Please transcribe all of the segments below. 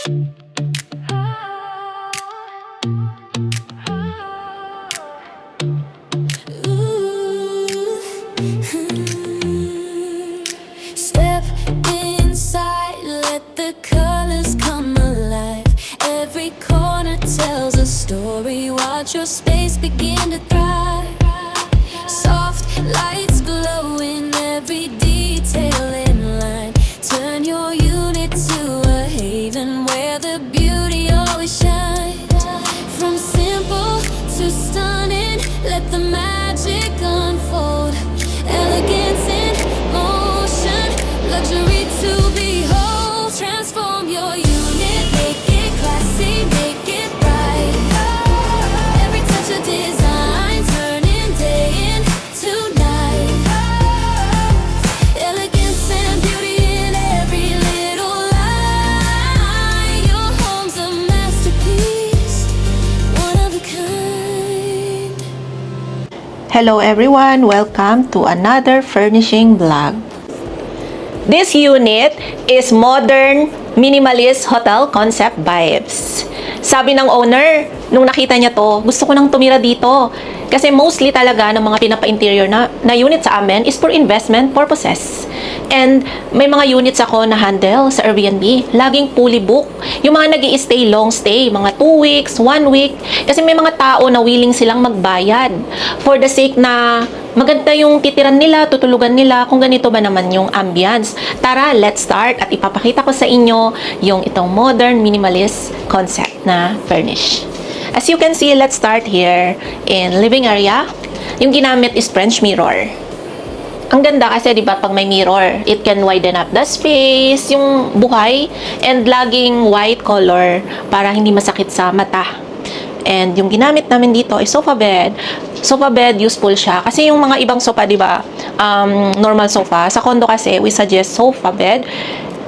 Step inside, let the colors come alive. Every corner tells a story. Watch your space begin to thrive. Soft lights glow in every detail in line. Turn your unit to a haven where the beauty always shines. From simple to stunning, let the magic unfold. Elegance in motion, luxury to behold. Transform your unit, make it classy, make it bright. Every touch of design, turning day into night. Elegance and beauty in every little line. Your home's a masterpiece, one of a kind. Hello everyone! Welcome to another furnishing vlog. This unit is modern minimalist hotel concept vibes. Sabi ng owner, nung nakita niya to, gusto ko nang tumira dito. Kasi mostly talaga ng mga pinapa-interior na unit sa amin is for investment purposes. And may mga units ako na handle sa Airbnb. Laging fully book. Yung mga nag-i-stay, long stay, mga 2 weeks, 1 week. Kasi may mga tao na willing silang magbayad. For the sake na maganda yung titiran nila, tutulugan nila, kung ganito ba naman yung ambience. Tara, let's start at ipapakita ko sa inyo yung itong modern minimalist concept na furnish. As you can see, let's start here in living area. Yung ginamit is French mirror. Ang ganda kasi, di ba, pag may mirror, it can widen up the space, yung buhay, and laging white color para hindi masakit sa mata. And yung ginamit namin dito is sofa bed. Sofa bed, useful siya. Kasi yung mga ibang sofa, di ba, normal sofa. Sa condo kasi, we suggest sofa bed.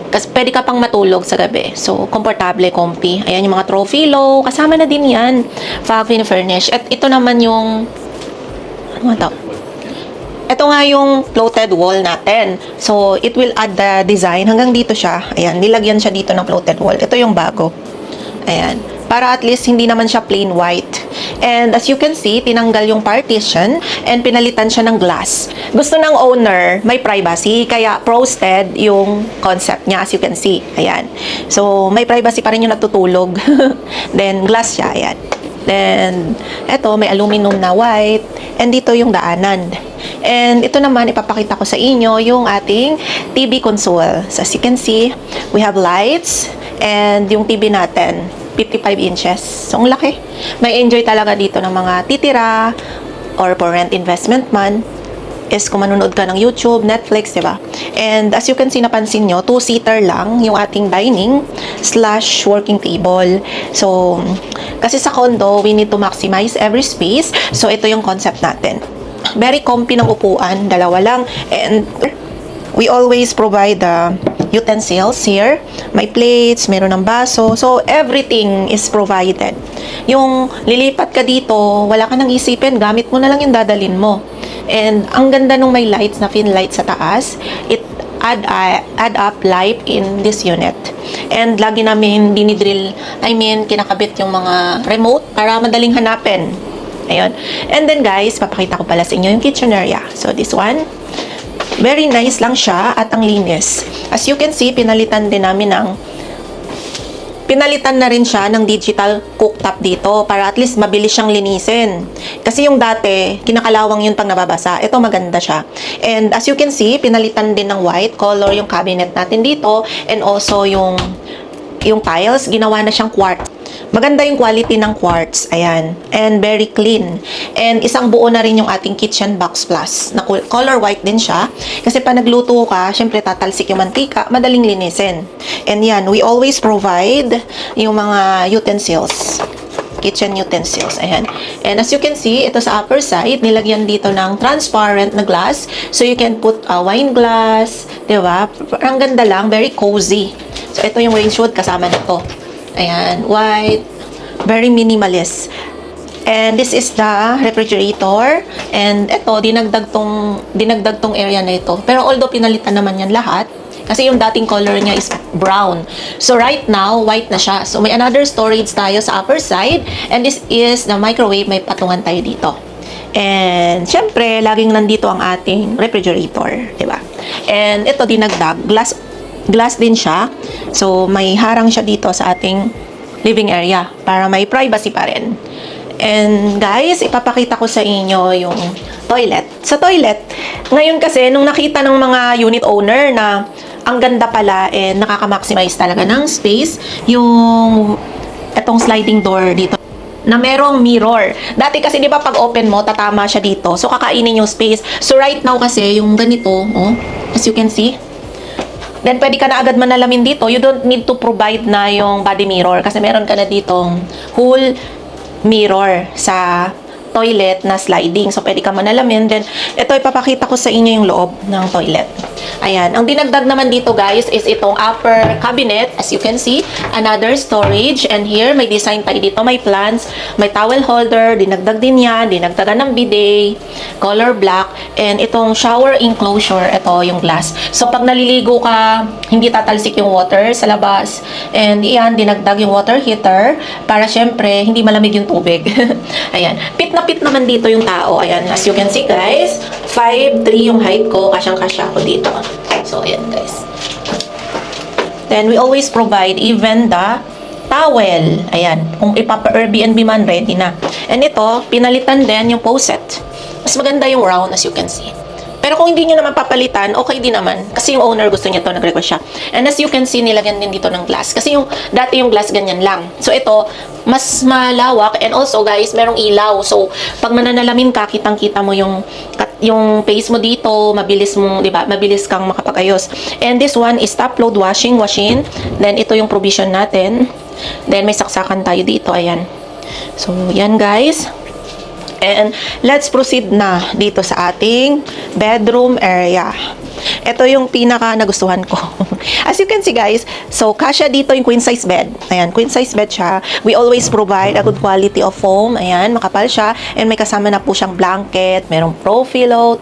Kasi pwede ka pang matulog sa gabi. So, komportable, comfy. Ayan yung mga throw pillow. Kasama na din yan. Pag furnish. At ito naman yung... Ano nga ito? Ito nga yung floated wall natin. So, it will add the design. Hanggang dito siya. Ayan, nilagyan siya dito ng floated wall. Ito yung bago. Ayan. Para at least hindi naman siya plain white. And as you can see, tinanggal yung partition and pinalitan siya ng glass. Gusto ng owner, may privacy, kaya frosted yung concept niya, as you can see. Ayan. So, may privacy pa rin yung natutulog. Then, glass siya. Ayan. Then, eto, may aluminum na white. And dito yung daanan. And ito naman, ipapakita ko sa inyo yung ating TV console. So, as you can see, we have lights and yung TV natin, 55 inches. So, ang laki. May enjoy talaga dito ng mga titira or for rent investment man is kung manonood ka ng YouTube, Netflix, diba? And as you can see, napansin nyo, 2-seater lang yung ating dining / working table. So, kasi sa condo, we need to maximize every space. So, ito yung concept natin. Very comfy ng upuan, dalawa lang. And we always provide the utensils here. May plates, meron ng baso. So, everything is provided. Yung lilipat ka dito, wala ka nang isipin, gamit mo na lang yung dadalin mo. And ang ganda nung may lights na fin lights sa taas, it add up light in this unit. And lagi namin dinidrill, kinakabit yung mga remote para madaling hanapin. Ayun. And then guys, papakita ko pala sa inyo yung kitchen area. So, this one, very nice lang siya at ang linis. As you can see, pinalitan na rin siya ng digital cooktop dito para at least mabilis siyang linisin. Kasi yung dati, kinakalawang yun pag nababasa. Ito maganda siya. And as you can see, pinalitan din ng white color yung cabinet natin dito and also yung tiles, ginawa na siyang quartz. Maganda yung quality ng quartz. Ayan. And very clean. And isang buo na rin yung ating kitchen box plus. Na color white din siya. Kasi pa nagluto ka, syempre tatalsik yung mantika, madaling linisin. And yan, we always provide yung mga utensils. Kitchen utensils. Ayan. And as you can see, ito sa upper side, nilagyan dito ng transparent na glass. So you can put a wine glass. Diba? Ang ganda lang. Very cozy. So ito yung range hood kasama nito. Ayan, white, very minimalist. And this is the refrigerator. And ito, dinagdag tong area na ito. Pero although pinalitan naman yan lahat, Kasi yung dating color niya is brown. So right now, white na siya. So may another storage tayo sa upper side. And this is the microwave. May patungan tayo dito. And syempre, laging nandito ang ating refrigerator. Diba? And ito dinagdag. Glass din siya. So may harang siya dito sa ating living area para may privacy pa rin. And guys, ipapakita ko sa inyo yung toilet. Sa toilet, ngayon kasi nung nakita ng mga unit owner na ang ganda pala and nakaka-maximize talaga ng space, yung etong sliding door dito na merong mirror. Dati kasi 'di ba pag open mo, tatama siya dito. So kakainin yung space. So right now kasi yung ganito, oh, as you can see, then pwede ka na agad manalamin dito. You don't need to provide na yung body mirror kasi meron ka na ditong whole mirror sa toilet na sliding. So, pwede ka manalamin. Then, ito ipapakita ko sa inyo yung loob ng toilet. Ayan. Ang dinagdag naman dito, guys, is itong upper cabinet. As you can see, another storage. And here, may design tayo dito. May plants, may towel holder. Dinagdag din yan. Dinagdagan ng bidet. Color black. And itong shower enclosure, ito yung glass. So, pag naliligo ka, hindi tatalsik yung water sa labas. And yan, dinagdag yung water heater para syempre, hindi malamig yung tubig. Ayan. Pit na pit naman dito yung tao. Ayan, as you can see guys, 5'3" yung height ko. Kasyang-kasya ko dito. So, ayan guys. Then, we always provide even the towel. Ayan. Kung ipapa-Airbnb man, ready na. And ito, pinalitan din yung poset. Mas maganda yung round as you can see. Pero kung hindi nyo naman papalitan, okay din naman. Kasi yung owner gusto niya to, nag-request siya. And as you can see, nilagyan din dito ng glass. Kasi yung, dati yung glass ganyan lang. So ito, mas malawak. And also guys, merong ilaw. So, pag mananalamin ka, kitang-kita mo yung face mo dito, mabilis mong, di ba? Mabilis kang makapagayos. And this one is top load washing machine. Then ito yung provision natin. Then may saksakan tayo dito, ayan. So, yan guys. And let's proceed na dito sa ating bedroom area. Ito yung pinaka nagustuhan ko. As you can see guys, so kasya dito yung queen size bed. Ayan, queen size bed siya. We always provide a good quality of foam. Ayan, makapal siya. And may kasama na po siyang blanket, merong pro pillow,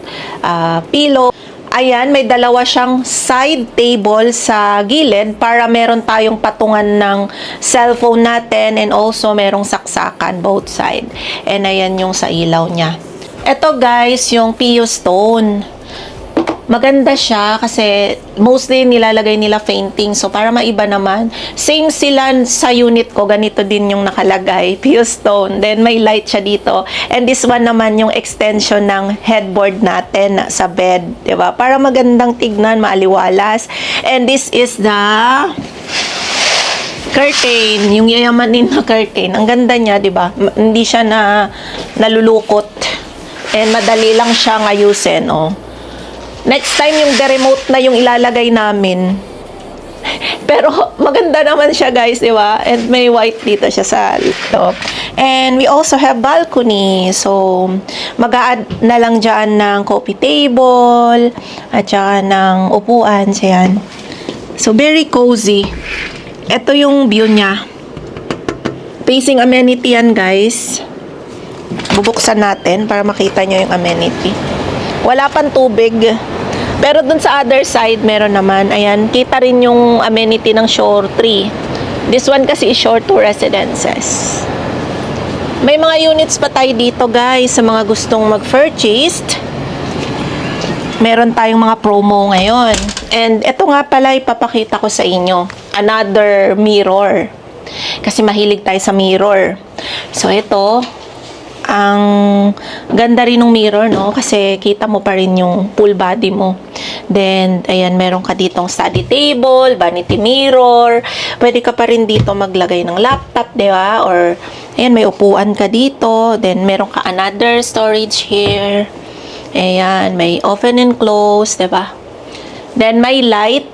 pillow. Ayan, may dalawa siyang side table sa gilid para meron tayong patungan ng cellphone natin and also merong saksakan both side. And ayan yung sa ilaw niya. Ito guys, yung PU stone. Maganda siya kasi mostly nilalagay nila fainting. So, para maiba naman. Same sila sa unit ko. Ganito din yung nakalagay. PU stone. Then, may light siya dito. And this one naman yung extension ng headboard natin sa bed. Diba? Para magandang tignan, maaliwalas. And this is the curtain. Yung yayamanin na curtain. Ang ganda niya, diba? Hindi siya nalulukot. And madali lang siyang ayusin, oh. Next time, yung the remote na yung ilalagay namin. Pero, maganda naman siya, guys, di ba? And may white dito siya sa loob. And we also have balcony. So, mag-a-add na lang dyan ng coffee table at saka ng upuan. So, yan. So, very cozy. Ito yung view niya. Facing amenity yan, guys. Bubuksan natin para makita nyo yung amenity. Wala pang tubig. Pero dun sa other side, meron naman. Ayan, kita rin yung amenity ng Shore 3. This one kasi is Shore 2 Residences. May mga units pa tayo dito, guys, sa mga gustong mag-purchase. Meron tayong mga promo ngayon. And ito nga pala, ipapakita ko sa inyo. Another mirror. Kasi mahilig tayo sa mirror. So, ito, ang ganda rin ng mirror, no? Kasi kita mo pa rin yung full body mo. Then, ayan, meron ka ditong study table, vanity mirror. Pwede ka pa rin dito maglagay ng laptop, di ba? Or, ayan, may upuan ka dito. Then, meron ka another storage here. Ayan, may open and close, di ba? Then, may light.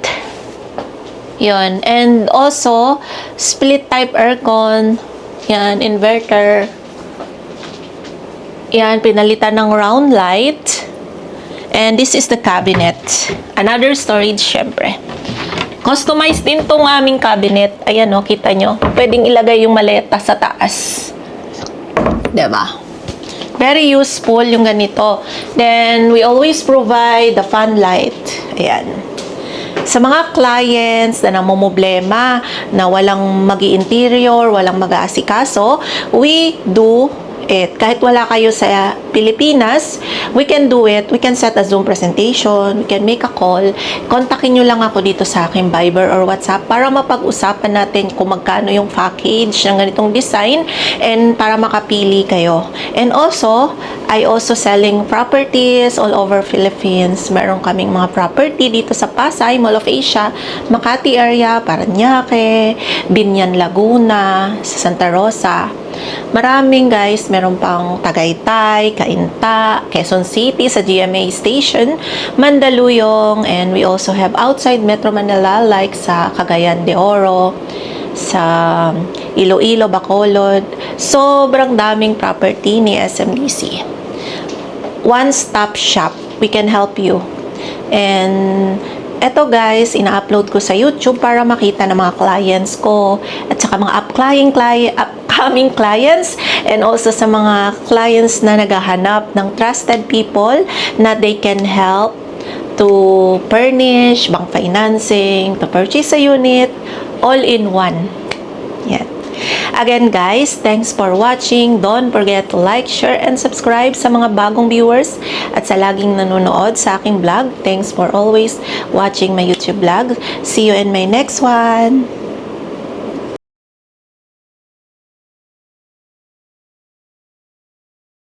Yun. And also, split type aircon. Yan, inverter. Yan, pinalitan ng round light. And this is the cabinet. Another storage, syempre. Customized din tong aming cabinet. Ayan, o, kita nyo. Pwedeng ilagay yung maleta sa taas. Diba? Very useful yung ganito. Then, we always provide the fan light. Ayan. Sa mga clients na namumblema na walang magi-interior, walang mag-aasikaso, we do it. Kahit wala kayo sa Pilipinas, we can do it. We can set a Zoom presentation, we can make a call. Kontakin nyo lang ako dito sa aking Viber or WhatsApp para mapag-usapan natin kung magkano yung package ng ganitong design and para makapili kayo. And also, I also selling properties all over Philippines. Meron kaming mga property dito sa Pasay, Mall of Asia, Makati area, Parañaque, Binyan, Laguna, sa Santa Rosa. Maraming guys, meron pang Tagaytay, Cainta, Quezon City sa GMA Station, Mandaluyong, and we also have outside Metro Manila like sa Cagayan de Oro, sa Iloilo, Bacolod. Sobrang daming property ni SMDC. One-stop shop. We can help you. And eto guys, ina-upload ko sa YouTube para makita ng mga clients ko at saka mga upcoming clients and also sa mga clients na naghahanap ng trusted people na they can help to furnish, bank financing, to purchase a unit, all in one. Yan. Again guys, thanks for watching. Don't forget to like, share, and subscribe sa mga bagong viewers at sa laging nanonood sa aking vlog. Thanks for always watching my YouTube vlog. See you in my next one.